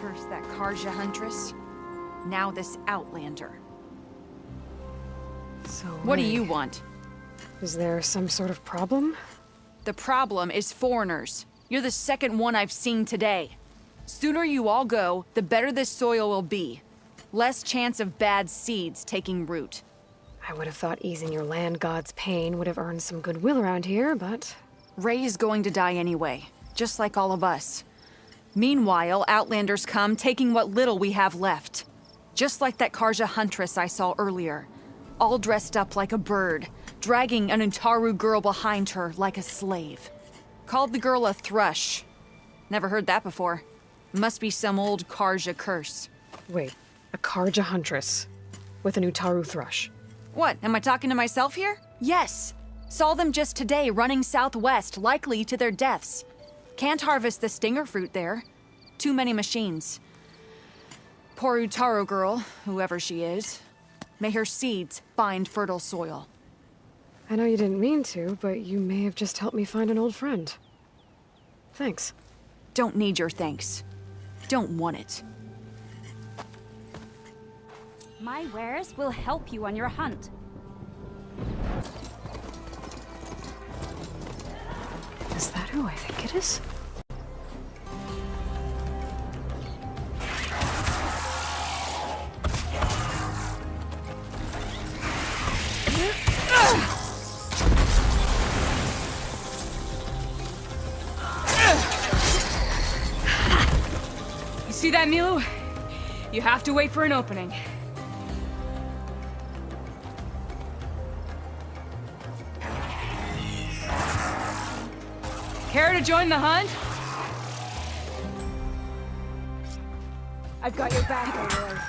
First that Karja huntress, now this outlander. So What do wait, you want? Is there some sort of problem? The problem is foreigners. You're the second one I've seen today. Sooner you all go, the better this soil will be. Less chance of bad seeds taking root. I would have thought easing your land god's pain would have earned some goodwill around here, but... Ray is going to die anyway, just like all of us. Meanwhile, outlanders come, taking what little we have left. Just like that Karja huntress I saw earlier. All dressed up like a bird, dragging an Untaru girl behind her like a slave. Called the girl a thrush. Never heard that before. Must be some old Karja curse. Wait, a Karja huntress with an Utaru thrush. What, am I talking to myself here? Yes. Saw them just today running southwest, likely to their deaths. Can't harvest the stinger fruit there. Too many machines. Poor Utaru girl, whoever she is. May her seeds find fertile soil. I know you didn't mean to, but you may have just helped me find an old friend. Thanks. Don't need your thanks. Don't want it. My wares will help you on your hunt. Is that who I think it is? You see that, Milu? You have to wait for an opening. Care to join the hunt? I've got your back, Aloy.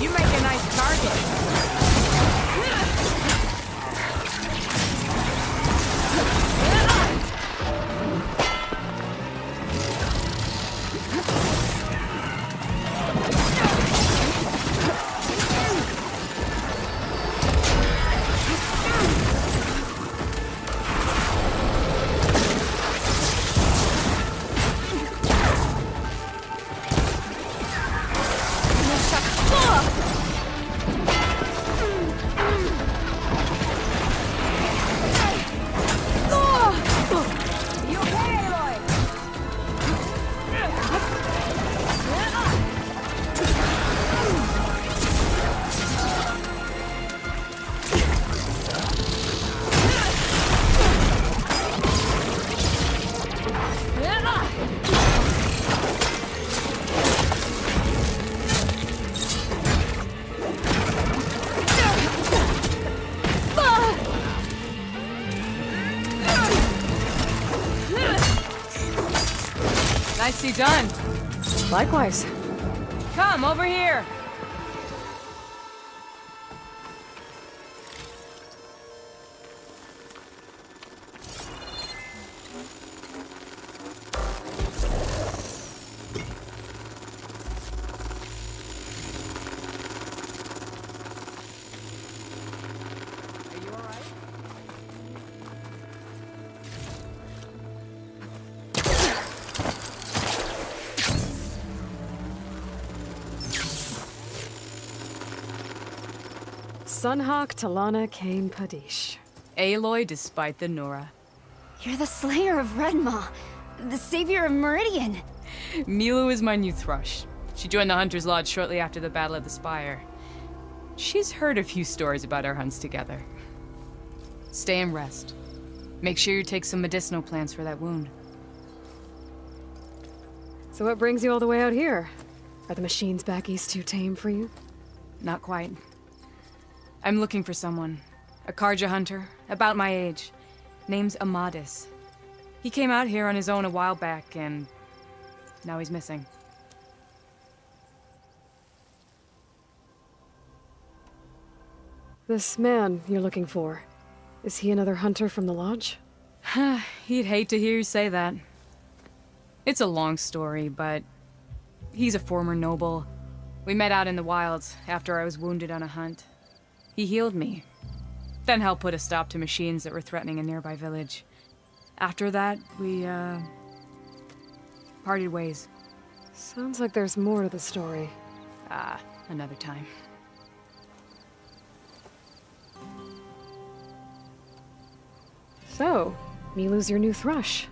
You make a nice target. Nicely done. Likewise. Come over here. Sunhawk Talana Kane Padish. Aloy despite the Nora. You're the slayer of Redmaw, the savior of Meridian. Milu is my new thrush. She joined the Hunter's Lodge shortly after the Battle of the Spire. She's heard a few stories about our hunts together. Stay and rest. Make sure you take some medicinal plants for that wound. So what brings you all the way out here? Are the machines back east too tame for you? Not quite. I'm looking for someone. A Karja hunter, about my age. Name's Amadis. He came out here on his own a while back, and now he's missing. This man you're looking for, is he another hunter from the lodge? He'd hate to hear you say that. It's a long story, but he's a former noble. We met out in the wilds after I was wounded on a hunt. He healed me, then helped put a stop to machines that were threatening a nearby village. After that, we, parted ways. Sounds like there's more to the story. Another time. So, Milu's your new thrush.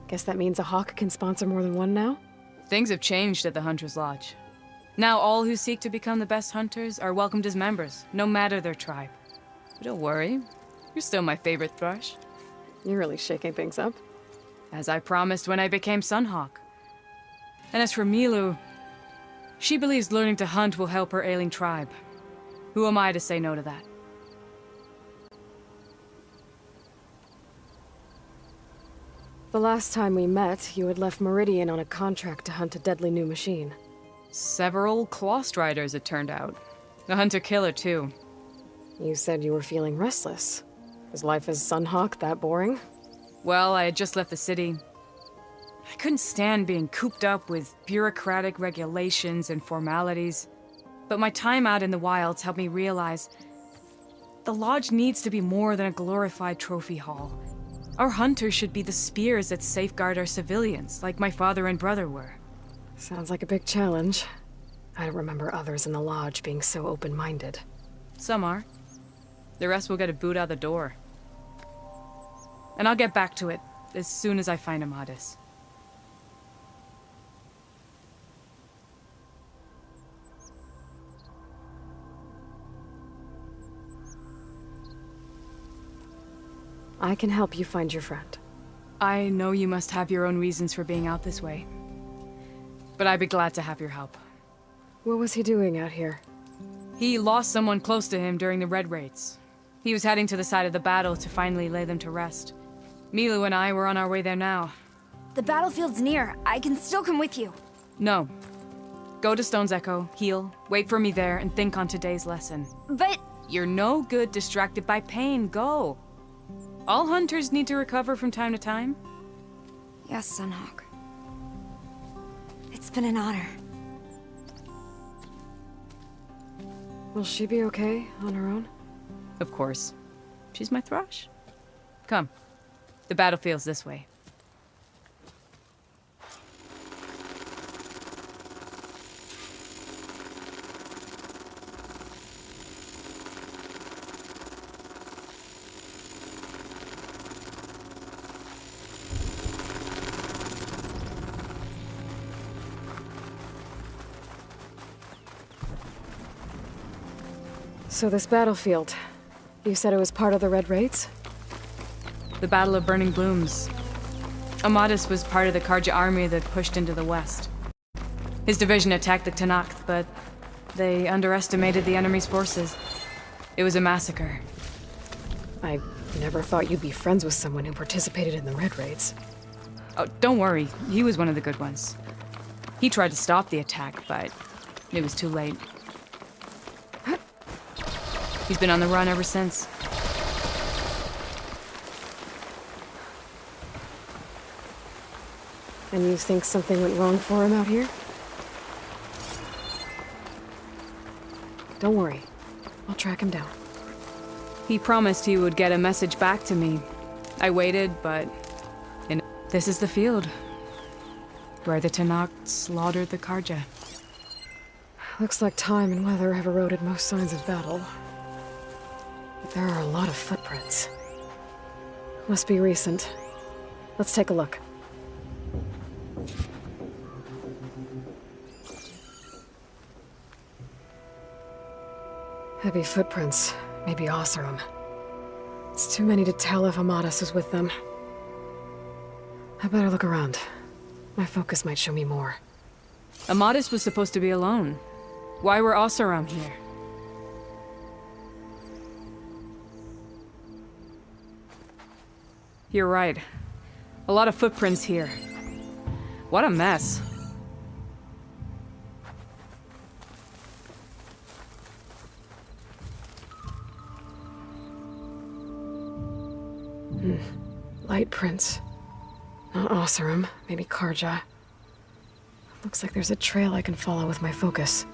Guess that means a hawk can sponsor more than one now? Things have changed at the Hunter's Lodge. Now all who seek to become the best hunters are welcomed as members, no matter their tribe. But don't worry, you're still my favorite thrush. You're really shaking things up. As I promised when I became Sunhawk. And as for Milu, she believes learning to hunt will help her ailing tribe. Who am I to say no to that? The last time we met, you had left Meridian on a contract to hunt a deadly new machine. Several claw striders, it turned out. A hunter-killer, too. You said you were feeling restless. Is life as Sunhawk that boring? Well, I had just left the city. I couldn't stand being cooped up with bureaucratic regulations and formalities. But my time out in the wilds helped me realize the lodge needs to be more than a glorified trophy hall. Our hunters should be the spears that safeguard our civilians, like my father and brother were. Sounds like a big challenge. I don't remember others in the lodge being so open-minded. Some are. The rest will get a boot out the door. And I'll get back to it as soon as I find Amadis. I can help you find your friend. I know you must have your own reasons for being out this way. But I'd be glad to have your help. What was he doing out here? He lost someone close to him during the Red Raids. He was heading to the side of the battle to finally lay them to rest. Milu and I were on our way there now. The battlefield's near. I can still come with you. No. Go to Stone's Echo, heal, wait for me there, and think on today's lesson. But... You're no good distracted by pain. Go. All hunters need to recover from time to time. Yes, Sunhawk. It's been an honor. Will she be okay on her own? Of course. She's my thrush. Come. The battlefield's this way. So this battlefield, you said it was part of the Red Raids? The Battle of Burning Blooms. Amadis was part of the Karja army that pushed into the west. His division attacked the Tenakth, but they underestimated the enemy's forces. It was a massacre. I never thought you'd be friends with someone who participated in the Red Raids. Oh, don't worry. He was one of the good ones. He tried to stop the attack, but it was too late. He's been on the run ever since. And you think something went wrong for him out here? Don't worry. I'll track him down. He promised he would get a message back to me. I waited, but... this is the field. Where the Tenakth slaughtered the Karja. Looks like time and weather have eroded most signs of battle. But there are a lot of footprints. Must be recent. Let's take a look. Heavy footprints, maybe Oseram. It's too many to tell if Amadas is with them. I better look around. My focus might show me more. Amadis was supposed to be alone. Why were Oseram here? You're right. A lot of footprints here. What a mess. Light prints. Not Oseram, maybe Karja. Looks like there's a trail I can follow with my focus.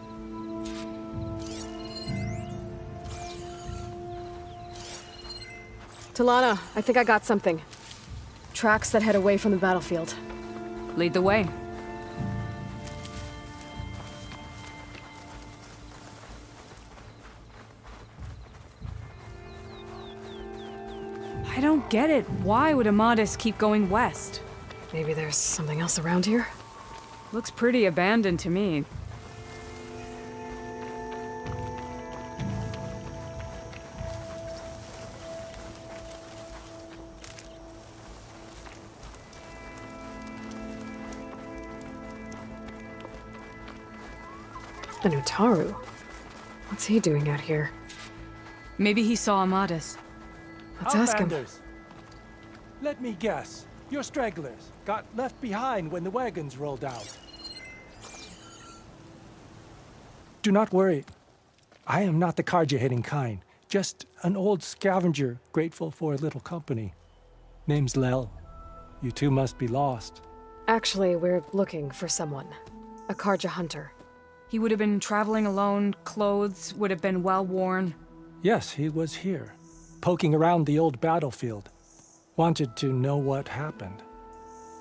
Talana, I think I got something. Tracks that head away from the battlefield. Lead the way. I don't get it. Why would Amadis keep going west? Maybe there's something else around here? Looks pretty abandoned to me. An Utaru? What's he doing out here? Maybe he saw Amadis. Let's ask him. Outlanders. Let me guess. You're stragglers. Got left behind when the wagons rolled out. Do not worry. I am not the Karja-hating kind. Just an old scavenger grateful for a little company. Name's Lel. You two must be lost. Actually, we're looking for someone. A Karja hunter. He would have been traveling alone, clothes would have been well worn. Yes, he was here, poking around the old battlefield. Wanted to know what happened.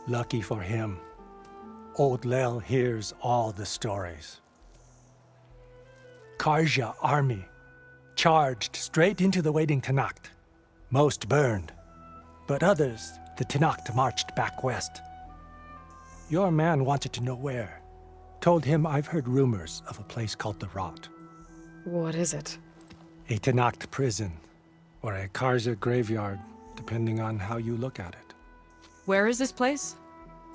Lucky for him, old Lel hears all the stories. Karja army charged straight into the waiting Tanacht. Most burned, but others the Tanacht marched back west. Your man wanted to know where. Told him I've heard rumors of a place called the Rot. What is it? A Tanacht prison, or a Karja graveyard, depending on how you look at it. Where is this place?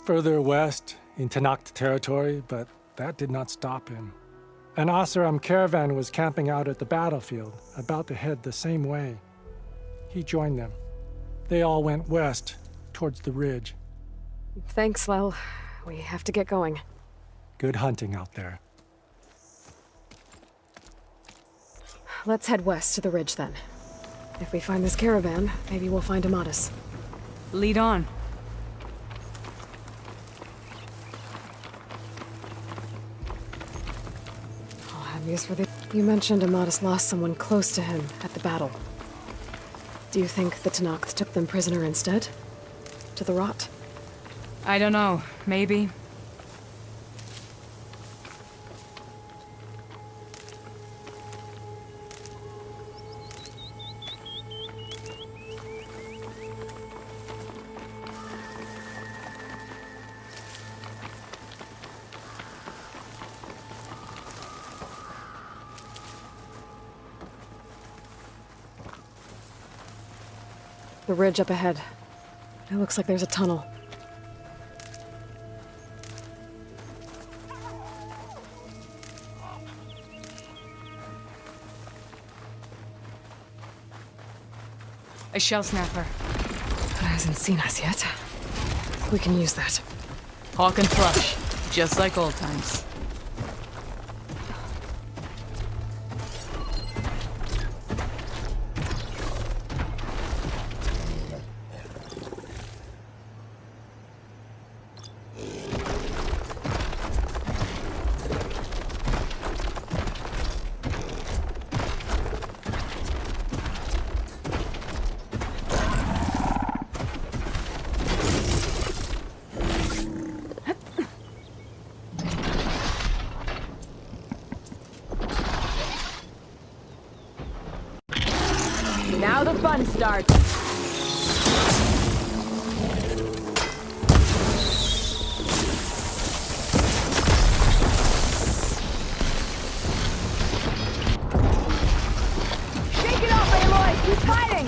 Further west, in Tanacht territory, but that did not stop him. An Oseram caravan was camping out at the battlefield, about to head the same way. He joined them. They all went west, towards the ridge. Thanks, Lel. We have to get going. Good hunting out there. Let's head west to the ridge then. If we find this caravan, maybe we'll find Amadis. Lead on. I'll have use for the... You mentioned Amadis lost someone close to him at the battle. Do you think the Tanacht took them prisoner instead? To the Rot? I don't know. Maybe. The ridge up ahead. It looks like there's a tunnel. A shell snapper. But it hasn't seen us yet. We can use that. Hawk and Thrush. Just like old times. Now the fun starts. Shake it off, Aloy! He's hiding!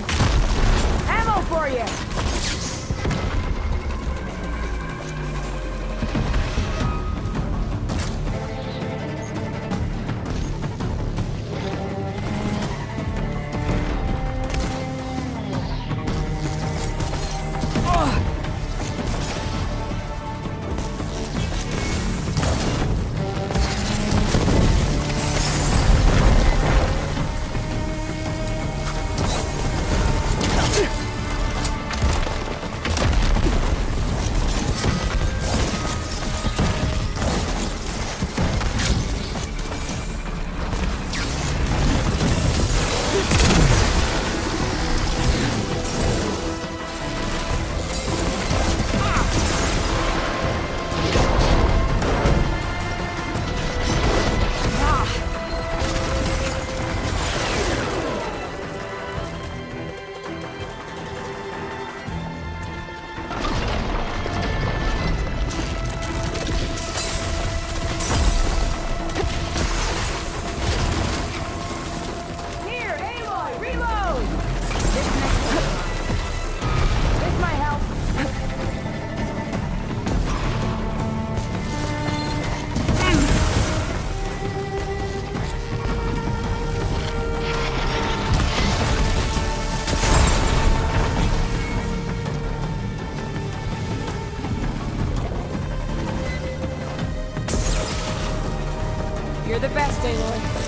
You're the best, Aloy.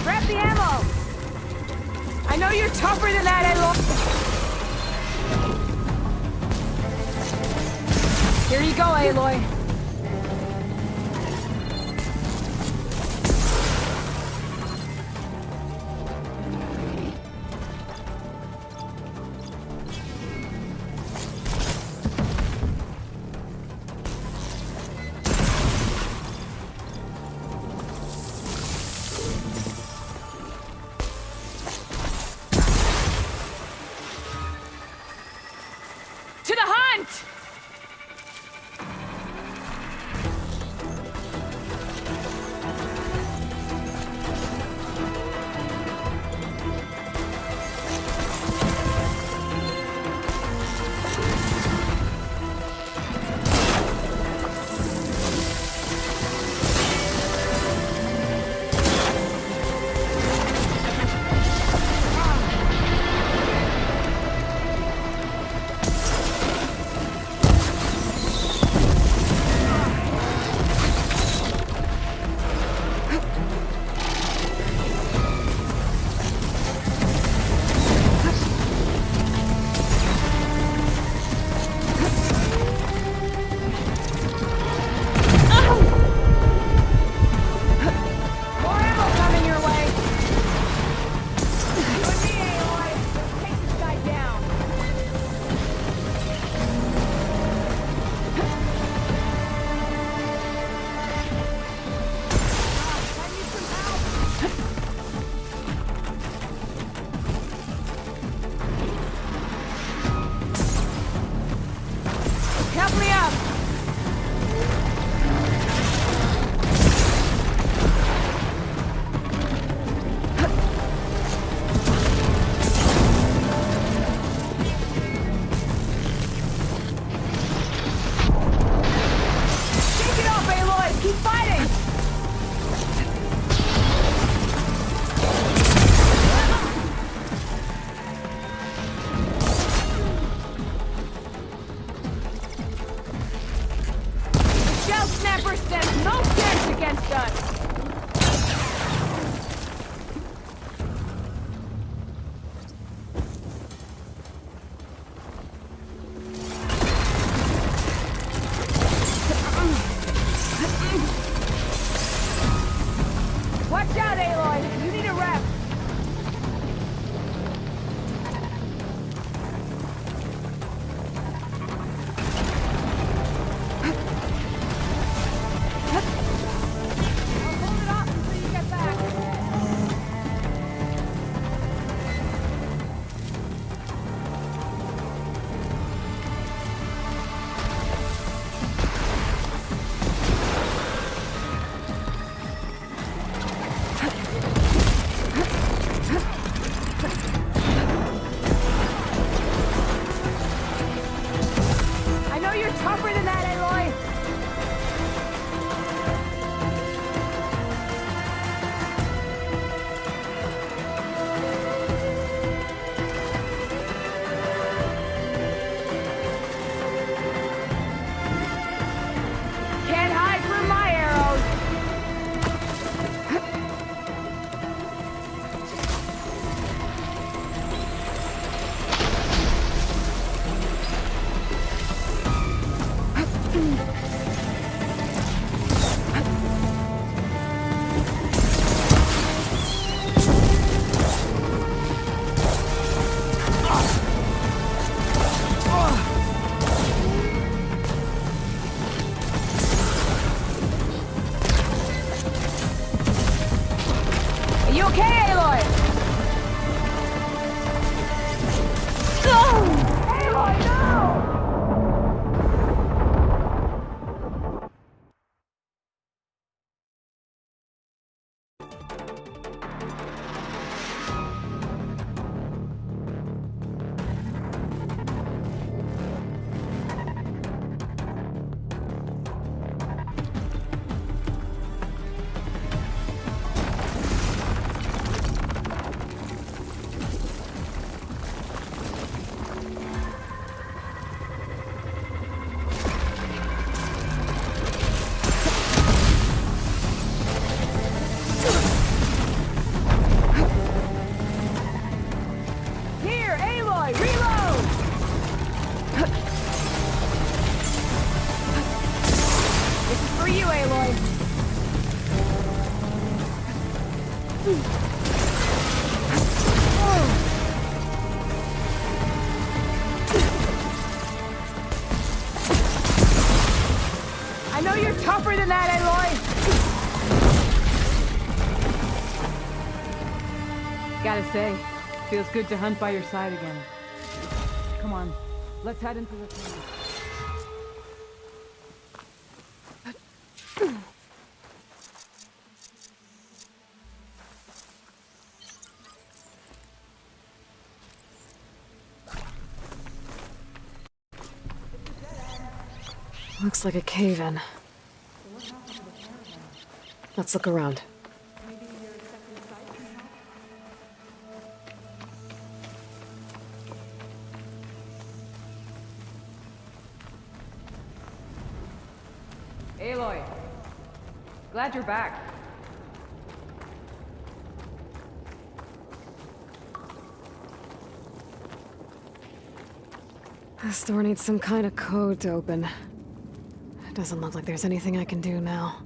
Grab the ammo! I know you're tougher than that, Aloy! Here you go, Aloy. To the hunt! Help me up! Shake it off, Aloy! Keep fighting! Shell Snapper stands no chance against us! Watch out, Aloy! You need a rest! Aloy. I know you're tougher than that, Aloy! Gotta say, feels good to hunt by your side again. Come on, let's head into the tunnel. Looks like a cave-in. Let's look around. Aloy, glad you're back. This door needs some kind of code to open. It doesn't look like there's anything I can do now.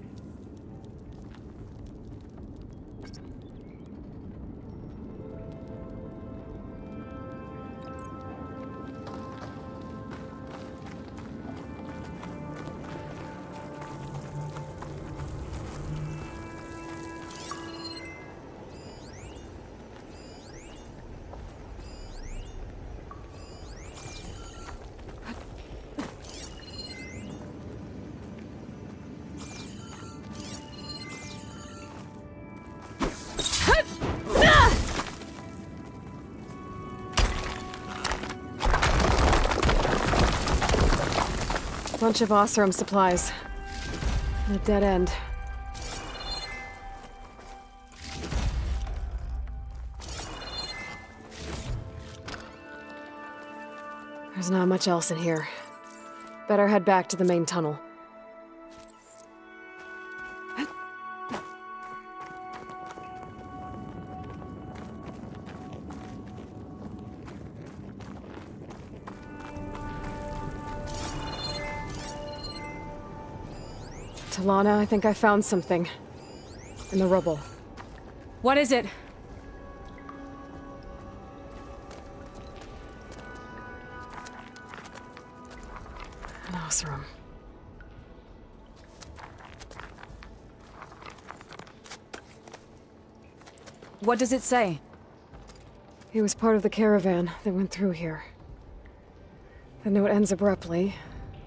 Bunch of Oseram supplies. And a dead end. There's not much else in here. Better head back to the main tunnel. Talana, I think I found something. In the rubble. What is it? An Oseram. What does it say? He was part of the caravan that went through here. The note ends abruptly,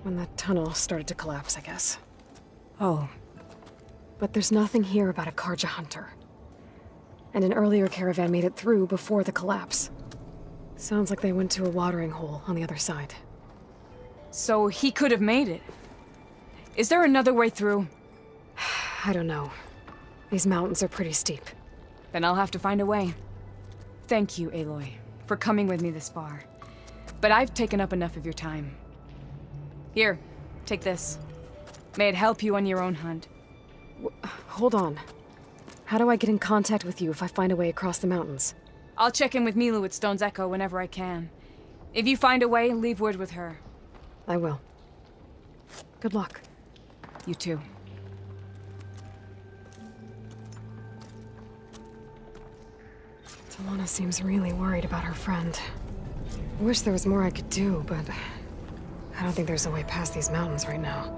when the tunnel started to collapse, I guess. Oh, But there's nothing here about a Karja hunter. And an earlier caravan made it through before the collapse. Sounds like they went to a watering hole on the other side. so he could have made it. Is there another way through? I don't know. These mountains are pretty steep. Then I'll have to find a way. Thank you, Aloy, for coming with me this far. But I've taken up enough of your time. Here, take this. May it help you on your own hunt. Hold on. How do I get in contact with you if I find a way across the mountains? I'll check in with Milu at Stone's Echo whenever I can. If you find a way, leave word with her. I will. Good luck. You too. Talana seems really worried about her friend. I wish there was more I could do, but I don't think there's a way past these mountains right now.